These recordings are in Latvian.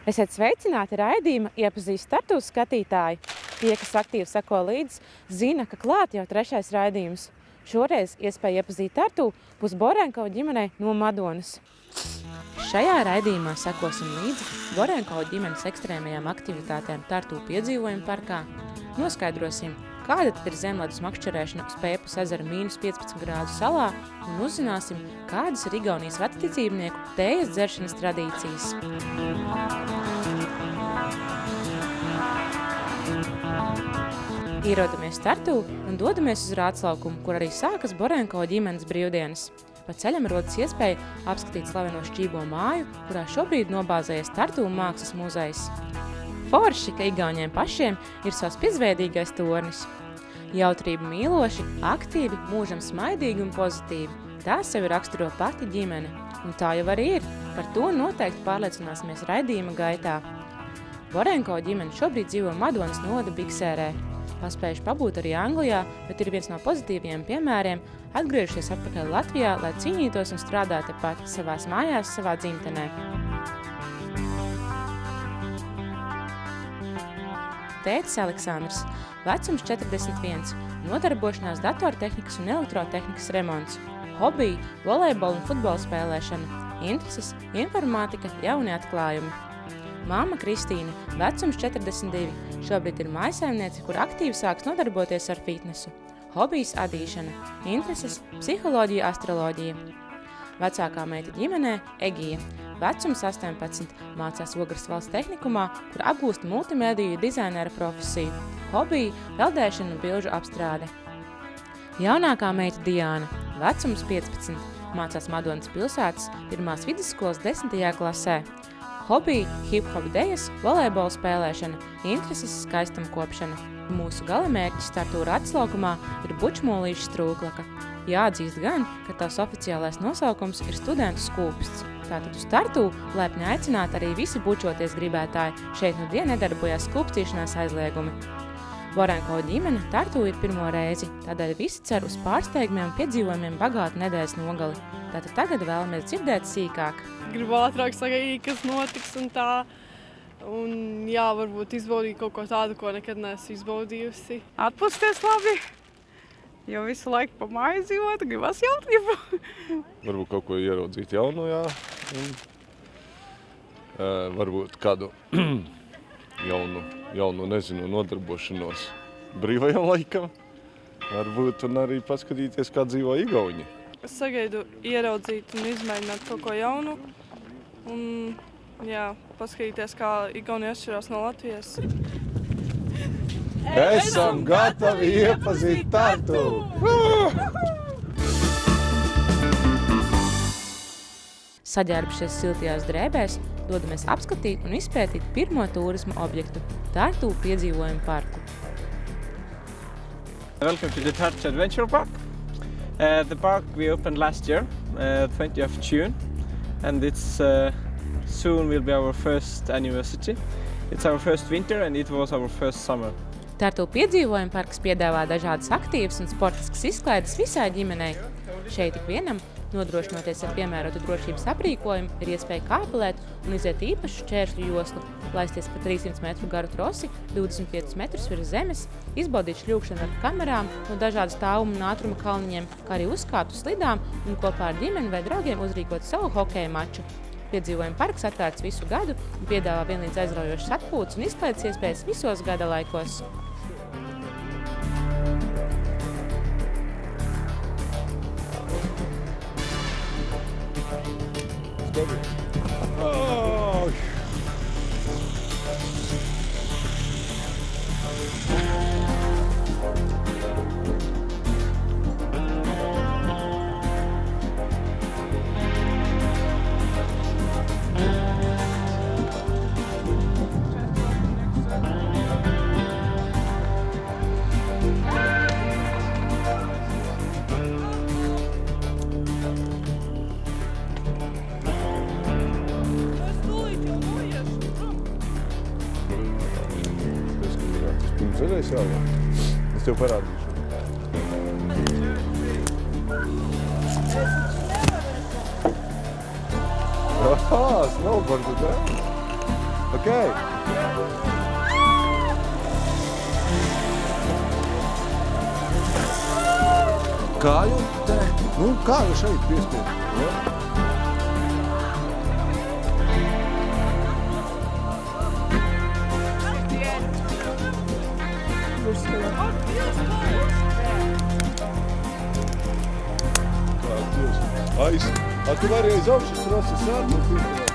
Esiet sveicināti raidījuma Iepazīst Tartu skatītāji. Tie, kas aktīvi seko līdzi, zina, ka klāt jau 3. raidījums. Šoreiz iespēja iepazīt Tartu būs Borenkovu ģimenei no Madonas. Šajā raidījumā sekosim līdzi Borenkovu ģimenes ekstrēmajām aktivitātēm Tartu piedzīvojumu parkā. Noskaidrosim, kāda tad ir zemledus makšķerēšana uz Pēpas ezera -15 grādu salā un uzzināsim, kādas ir Igaunijas vecticībnieku tējas dzeršanas tradīcijas. Ierodamies Tartu un dodamies uz Rātslaukumu, kur arī sākas Borenkovu ģimenes brīvdienas. Pa ceļam rodas iespēja apskatīt slaveno šķībo māju, kurā šobrīd nobāzējies Tartu mākslas muzejs. Forši, ka Igauniem pašiem ir savs pizveidīgais tornis. Jautrību mīloši, aktīvi, mūžam smaidīgi un pozitīvi. Tā sevi raksturo pati ģimene. Un tā jau arī ir. Par to noteikti pārliecināsimies raidījuma gaitā. Borenkovu ģimene šobrīd dzīvo Madonas novada Biksērē. Paspējuši pabūt arī Anglijā, bet ir viens no pozitīviem piemēriem atgriežušies atpakaļ Latvijā, lai cīnītos un strādātu pat savās mājās, savā dzimtenē. Tētis Aleksandrs, vecums 41, nodarbošanās datortehnikas un elektrotehnikas remonts, hobiji, volejbola un futbola spēlēšana, intereses, informātika, jauni atklājumi. Māma Kristīna, vecums 42, šobrīd ir mājsaimniece, kur aktīvi sāks nodarboties ar fitnesu. Hobijs adīšana, intereses, psiholoģija, astroloģija. Vecākā meita ģimenē Egija, vecums 18, mācās Ogres valsts tehnikumā, kur apgūst multimediju dizainera profesiju. Hobiji, peldēšana un bilžu apstrāde. Jaunākā meita Diāna, vecums 15, mācās Madonas pilsētas 1. vidusskolas 10. klasē. Hobiji, hip-hop dejas, volejbola spēlēšana, intereses, skaistumkopšana. Mūsu galamērķis Tartu Rātslaukumā ir bučmolīša strūklaka. Jāatzīst gan, ka tās oficiālais nosaukums ir studentu skūpsts. Tātad uz Tartu laipni aicināt arī visi bučoties gribētāji. Šeit nu dien nedarbojās skūpstīšanās aizliegumi. Borenkovu ģimene Tartu ir pirmo reizi, tādēļ visi cer uz pārsteigumiem un piedzīvojumiem bagātu nedēļas nogali. Tātad tagad vēlamies dzirdēt sīkāk. Gribu ātrāk sagaidīt, kas notiks un tā. Un jā, varbūt izbaudīt kaut ko tādu, ko nekad neesmu izbaudījusi. Atpūsties labi, jo visu laiku pa māju dzīvot, gribas jautrību. Varbūt kaut ko ieraudzīt jaunu, jā. Varbūt kādu jaunu, nezinu, nodarbošanos brīvajam laikam. Varbūt un arī paskatīties, kā dzīvo Igauņi. Es sagaidu ieraudzīt un izmēģināt kaut ko jaunu. Un jā, paskatīties, kā Igauni atšķirās no Latvijas. Esam gatavi iepazīt Tartu! Saģērbušies siltajās drēbēs, dodamies apskatīt un izpētīt pirmo turisma objektu – Tartu piedzīvojumu parku. Welcome to the Tartu Adventure Park. The park we opened last year, 20th of June, and it's soon will be our first anniversary. It's our first winter and it was our first summer. Tartu piedzīvojumu parks piedāvā dažādas aktīvas un sportiskas izklaides visai ģimenei. Šeit ikvienam, nodrošinoties ar piemērotu drošības aprīkojumu, ir iespēja kāpelēt un iziet īpašu šķēršļu joslu, laisties pa 300 metru garu trosi, 25 metrus virs zemes, izbaudīt šļūkšanu ar kamerām no dažādu stāvumu un ātruma kalniņiem, kā arī uzkāpt uz slidām un kopā ar ģimeni vai draugiem uzrīkot savu hokeja maču. Piedzīvojumu parks atvērts visu gadu un piedāvā vienlīdz aizraujošas atpūtas un izklaides iespējas visos gada laikos. Oh! Zinies jau, es tev parādīšu. Aha, snowboard, da? Okay. Kāju te? Nu, kāju šeit piespied. Ja? Tu vari aiz augšas trasi sākt un piespied.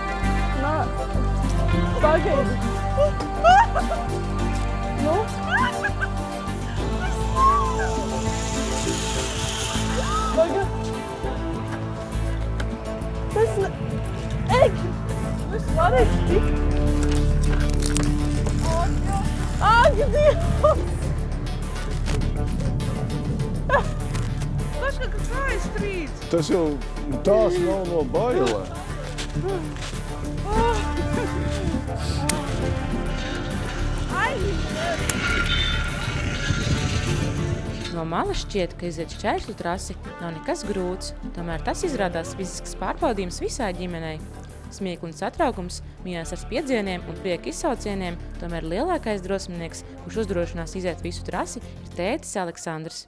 Nā, pagaidi. Nu? Pagaidi. Tas ne... Ej! Es varēšu tikt. Ak, Dievs! Tas, ka kājas trīc. Tas jau tās nav no bailē. No malas šķiet, ka iziet šķēršļu trasi nav nekas grūts, tomēr tas izrādās fizisks pārbaudījums visai ģimenei. Smiekli un satraukums mijās ar spiedzieniem un prieka izsaucieniem, tomēr lielākais drosminieks, kurš uzdrošinās iziet visu trasi, ir tētis Aleksandrs.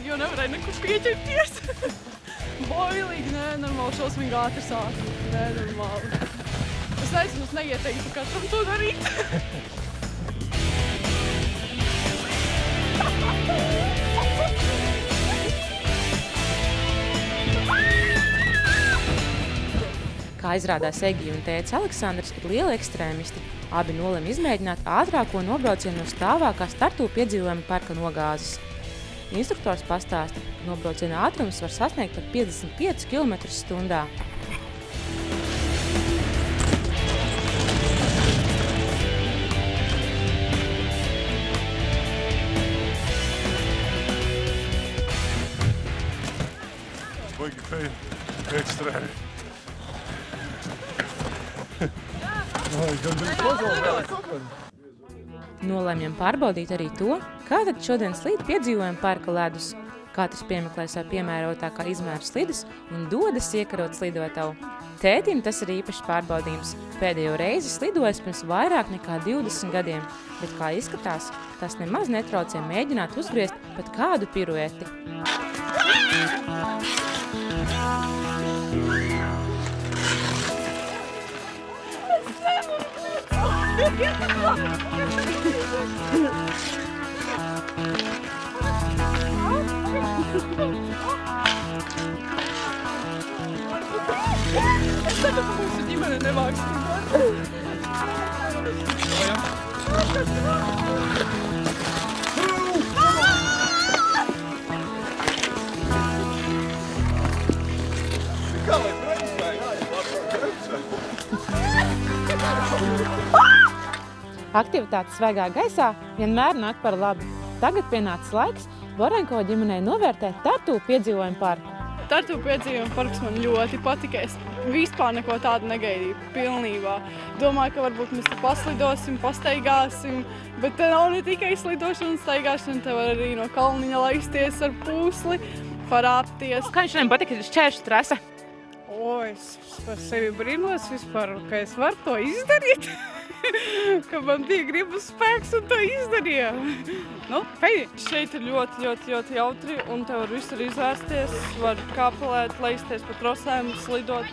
Jo nevarēja nekur pieķerties. Boilīgi, nē, normāli šausmīgi ātri sāka. Nē, normāli. Es nezinu, es neieteiktu katram to darīt. Kā izrādās, Egija un tētis Aleksandrs ir lieli ekstrēmisti. Abi nolem izmēģināt ātrāko nobraucienu no stāvākā startu piedzīvojuma parka nogāzes. Instruktors pastāsta, ka nobrauciena ātrums var sasniegt pat 55 km/h. Baigi ekstrēmi. Nolēmjam pārbaudīt arī to, kā tad šodien slīd piedzīvojuma parka ledus. Katrs piemeklē sev piemērotākā izmēra slides un dodas iekarot slidotavu. Tētim tas ir īpašs pārbaudījums. Pēdējo reizi slidojis pirms vairāk nekā 20 gadiem, bet kā izskatās, tas nemaz netraucē mēģināt uzgriezt pat kādu pirueti. Es ceru, ka mūsu ģimene nevāks strādāt. Aktivitātes svaigā gaisā vienmēr nāk par labu. Tagad pienācis laiks Vorenko ģimenei novērtēt Tartu piedzīvojumu parku. Tartu piedzīvojumu parks man ļoti patika. Es vispār neko tādu negaidīju pilnībā. Domāju, ka varbūt mēs te paslidosim, pastaigāsim, bet te nav ne tikai slidošana un staigāšana, te var arī no kalniņa laisties ar pūsli, parāpties. Kā viņš šodien patika šķēršļu trase? O, es par sevi brīnos vispār, ka es varu to izdarīt. ka man bija gribas spēks un to izdarīja. Nu, hei! Šeit ir ļoti jautri un te var visur izvērsties, var kāpelēt, leisties pa trosēm, slidot.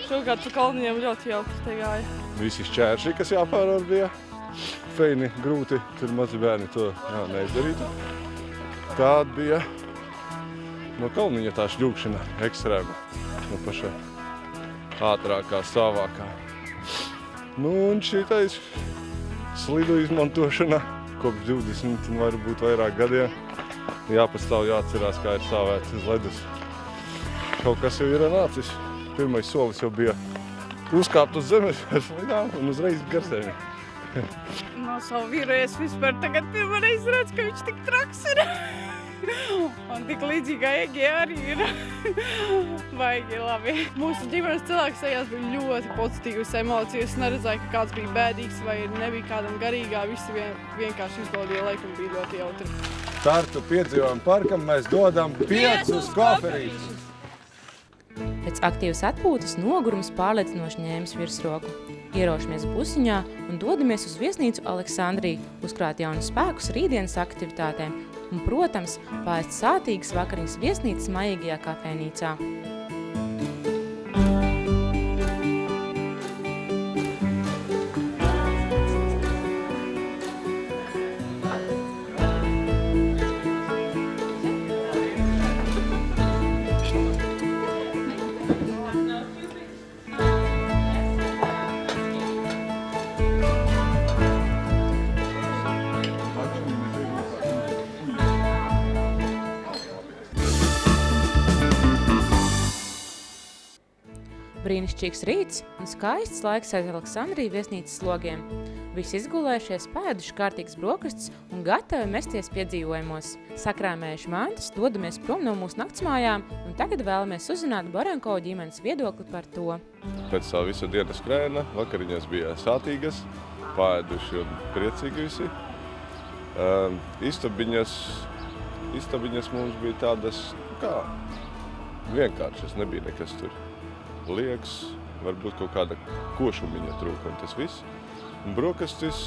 Šogad pa kalniņiem ļoti jautri te gāja. Visi šķērši, kas jāpārvar bija. Feini, grūti, tur mazi bērni to neizdarītu. Tāda bija no kalniņa tā šļūkšana ekstrēma, no paša ātrākā, stāvākā. Nu, un šitais slidu izmantošana kopš 20 un varbūt vairāk gadiem. Jāpastāv, jāatcerās, kā ir stāvēt uz ledus. Kaut kas jau ir nācis. Pirmais solis jau bija uzkāpt uz zemes ar slidām un uzreiz gar zemi. No savu vīru es vispār tagad pirmoreiz redzu, ka viņš tik traks ir. Un tik līdzīgā Egija arī ir. Baigi labi. Mūsu ģimenes cilvēku sejās bija ļoti pozitīvas emocijas. Es neredzēju, ka kāds bija bēdīgs vai nebija kādam garīgā. Visi vienkārši izbaudīja laiku un bija ļoti jautri. Tartu piedzīvojumu parkam mēs dodam 5 koferīšus. Pēc aktīvas atpūtas nogurums pārliecinoši ņēmis virsroku. Ieraušamies busiņā un dodamies uz viesnīcu Aleksandriju, uzkrāt jaunus spēkus rītdienas aktivitātēm un, protams, paēst sātīgas vakariņas viesnīcas maigajā kafejnīcā. Brīnišķīgs rīts un skaists laiks aiz Aleksandriju viesnīcas logiem. Visi izgulējušies, pēduši kārtīgas brokastis un gatavi mesties piedzīvojumos. Sakrāmējuši mantas, dodamies prom no mūsu naktsmājām un tagad vēlamies uzzināt Borenko ģimenes viedokli par to. Pēc savu visu dienas skrēna, vakariņas bija sātīgas, pēduši un priecīgi visi. Istabiņas mums bija tādas kā vienkāršas, nebija nekas tur liekas, varbūt kaut kāda košumiņa trūka un tas viss. Un brokastis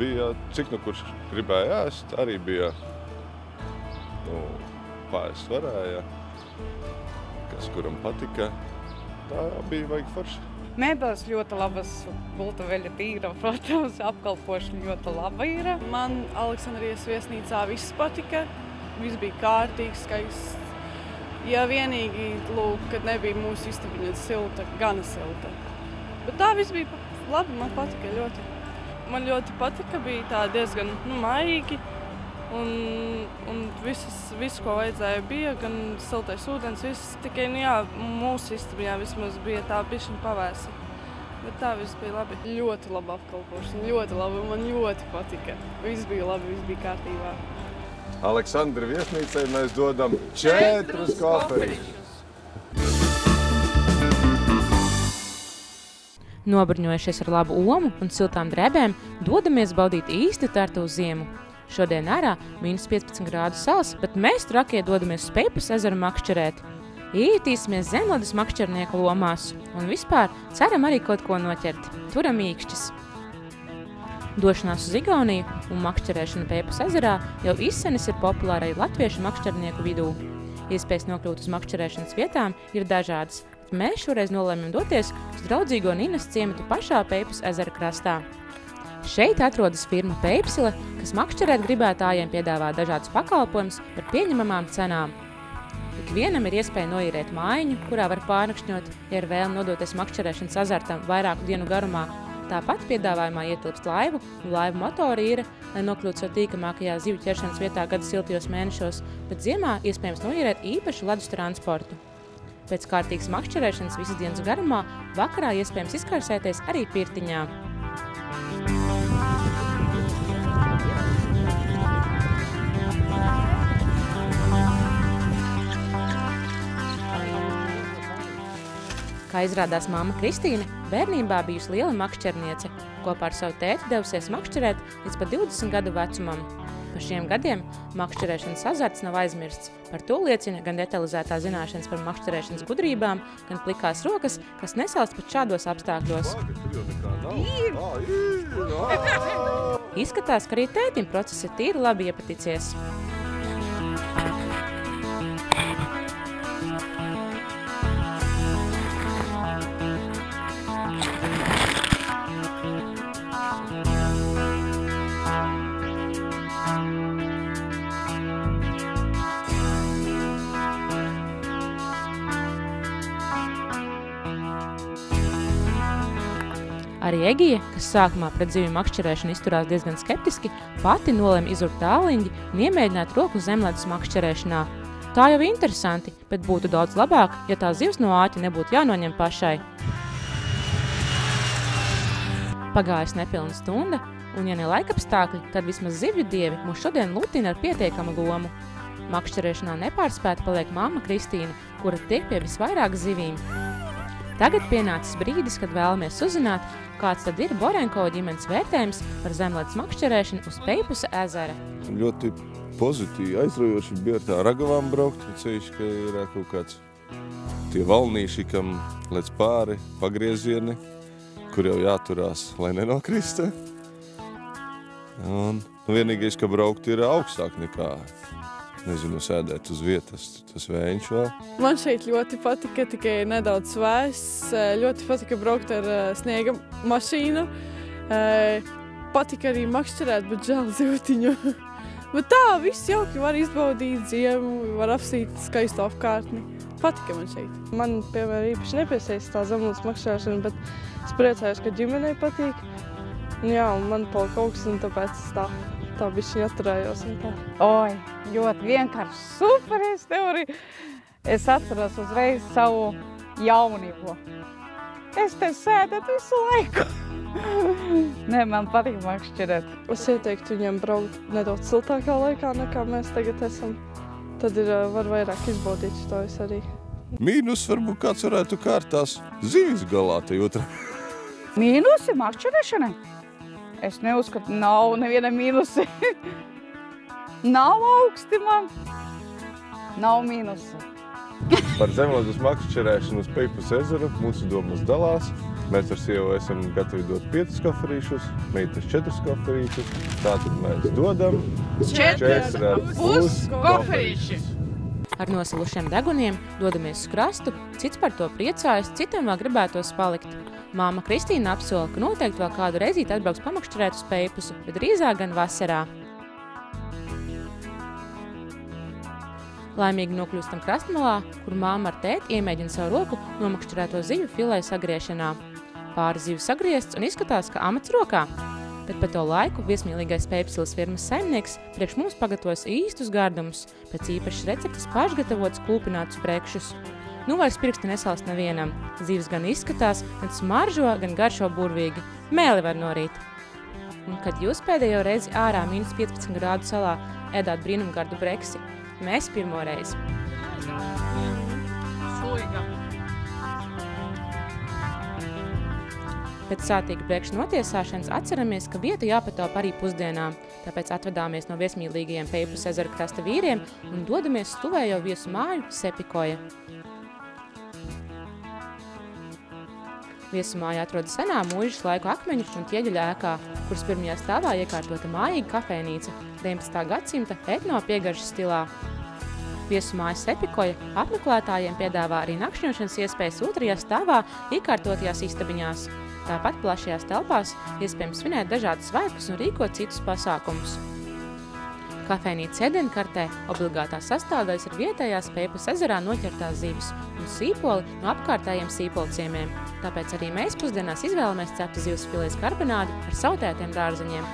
bija, cik nu kurš gribēja ēst, arī bija, paēst varēja, kas kuram patika. Tā bija vajag forši. Mēbeles ļoti labas, gulta veļa tīra, protams, apkalpošana ļoti laba ir. Man Aleksandrijas viesnīcā viss patika, viss bija kārtīgs, skaists. Ja vienīgi, kad nebija mūsu istabiņa silta, gana silta. Bet tā viss bija labi, man patika ļoti. Man ļoti patika, bija tā diezgan maigi un viss, ko vajadzēja, bija, gan siltais ūdens, viss. Tikai, mūsu istabiņā vismaz bija tā bišķiņa pavēsa. Bet tā viss bija labi. Ļoti laba apkalpošana, ļoti labi, man ļoti patika. Viss bija labi, viss bija kārtībā. Aleksandra viesnīcai mēs dodam 4 koferīšus. Noburņojušies ar labu omu un siltām drēbēm, dodamies baudīt īstu tartu uz ziemu. Šodien ārā -15 grādu sals, bet mēs trakie dodamies uz Peipus ezeru makšķerēt. Ietīsimies zemlodes makšķernieku lomās un vispār ceram arī kaut ko noķert. Turam īkšķis. Došanās uz Igauniju un makšķerēšana Peipus ezerā jau izsenis ir populāra arī latviešu makšķernieku vidū. Iespējas nokļūt uz makšķerēšanas vietām ir dažādas, bet mēs šoreiz nolēmjam doties uz draudzīgo Ninas ciematu pašā Peipus ezera krastā. Šeit atrodas firma Peipsile, kas makšķerēt gribētājiem piedāvā dažādus pakalpojumus par pieņemamām cenām. Ikvienam ir iespēja noīrēt mājiņu, kurā var pārnakšņot, ja ir vēlme nodoties makšķerēšanas azartam vairāku dienu garumā. Tāpat piedāvājumā ietilpst laivu un laivu motoru īre, lai nokļūtu savu tīkamākajā zivju ķeršanas vietā gada siltajos mēnešos, bet ziemā iespējams noīrēt īpašu ledus transportu. Pēc kārtīgas makšķerēšanas visas dienas garumā vakarā iespējams izkarsēties arī pirtiņā. Kā izrādās mamma Kristīne, bērnībā bijusi liela makšķerniece, kopā ar savu tēti devusies makšķerēt līdz pat 20 gadu vecumam. Pa šiem gadiem makšķerēšanas azarts nav aizmirsts. Par to liecina gan detalizētā zināšanas par makšķerēšanas gudrībām, gan plikās rokas, kas nesalst pat šādos apstākļos. Izskatās, ka arī tētim process ir tīri labi iepaticies. Arī Egija, kas sākumā pret zivju makšķerēšanu izturās diezgan skeptiski, pati nolēma izurbt tāliņģi un iemēģināt roku zemledus makšķerēšanā. Tā jau interesanti, bet būtu daudz labāk, ja tā zivs no āķa nebūtu jānoņem pašai. Pagājas nepilna stunda, un ja ne laikapstākļi, tad vismaz zivju dievi mūs šodien lutina ar pietiekamu lomu. Makšķerēšanā nepārspēta paliek mamma Kristīna, kura tiek pie visvairāk zivīm. Tagad pienācis brīdis, kad vēlamies uzzināt, kāds tad ir Borenkovu ģimenes vērtējums par zemledus makšķerēšanu uz Peipusa ezera. Ļoti pozitīvi, aizraujoši bija ar tā ragavām braukt, ceļš, ka ir kaut kāds tie valnīši, kam lec pāri, pagriezieni, kur jau jāturās, lai nenokrist. Un vienīgais, ka braukt ir augstāk nekā, nezinu, sēdēt uz vietas, tas vējš vēl. Man šeit ļoti patika, tikai nedaudz svēsts. Ļoti patika braukt ar sniega mašīnu. Patika arī makšķerēt, bet žēl zivtiņu. Bet tā, viss jauki, var izbaudīt ziemu, var apsīt skaistu apkārtni. Patika man šeit. Man, piemēram, īpaši nepiesaista tā zemledus makšķerēšana, bet es priecājos, ka ģimenei patīk. Jā, un man palika augsts, un tāpēc tā bišķi atturējos un tā. Oi, ļoti vienkārši superīgs teorija. Es atceros uzreiz savu jaunību. Es te sēdētu visu laiku. Nē, man patīk makšķerēt. Es ieteiktu viņiem braukt nedaudz siltākā laikā, nekā mēs tagad esam. Tad var vairāk izbaudīt to visu arī. Mīnus varbūt kāds varētu kārtās zivis galā te otrā. Mīnusi makšķerēšanai? Es neuzskatu, nav neviena mīnusi. Nav augsti man. Nav mīnusi. Par zemledus makšķerēšanu uz Peipusa ezeru mūsu domas dalās. Mēs ar sievu esam gatavi dot 5 kaferīšus, meitas 4 kaferīšus. Tātad mēs dodam 4,5 kaferīšus. Ar nosalušiem deguniem dodamies uz krastu, cits par to priecājas, citam vēl gribētos palikt. Māma Kristīna apsola, ka noteikti vēl kādu reizīti atbrauks pamakšķerēt uz Peipusu, bet drīzāk gan vasarā. Laimīgi nokļūstam krastmalā, kur māma ar tēti iemēģina savu roku nomakšķerēto zivju filē sagriešanā. Pāri zivju sagriezts un izskatās, ka amats rokā. Bet pa to laiku viesmīlīgais Peipsilas firmas saimnieks priekš mums pagatavojas īstus gardumus, pēc īpašas receptes pašgatavotus kulpinātus prekšus. Nu vairs pirksti nesalst nevienam. Zivs gan izskatās, gan smaržo, gan garšo burvīgi. Mēli var norīt. Un kad jūs pēdējo reizi ārā -15 grādu salā ēdāt brīnumgardu breksi, mēs pirmo reizi. Pēc sātīga brekša notiesāšanas atceramies, ka vietu jāpataupa arī pusdienām, tāpēc atvedāmies no viesmīlīgajiem Peipusa ezera krasta vīriem un dodamies uz tuvējo viesu māju Sepikoja. Viesumāja atrodas senā mūžas laiku akmeņu un ķieģeļa ēkā, kuras pirmajā stāvā iekārtota mājīga kafejnīca 19. gadsimta etno piegaršas stilā. Viesumāja Sepikoja apmeklētājiem piedāvā arī nakšņošanas iespējas 2. stāvā iekārtotajās istabiņās. Tāpat plašajās telpās iespējams svinēt dažādas svētkus un rīkot citus pasākumus. Kafejnīca ēdienkartē obligātā sastāvdaļas ir vietējās Peipusa ezerā noķertās zivis un sīpoli no apkārtējiem sīpolciemiem. Tāpēc arī mēs pusdienās izvēlamies ceptu zivs filēs karbonādi ar sautētiem dārzeņiem.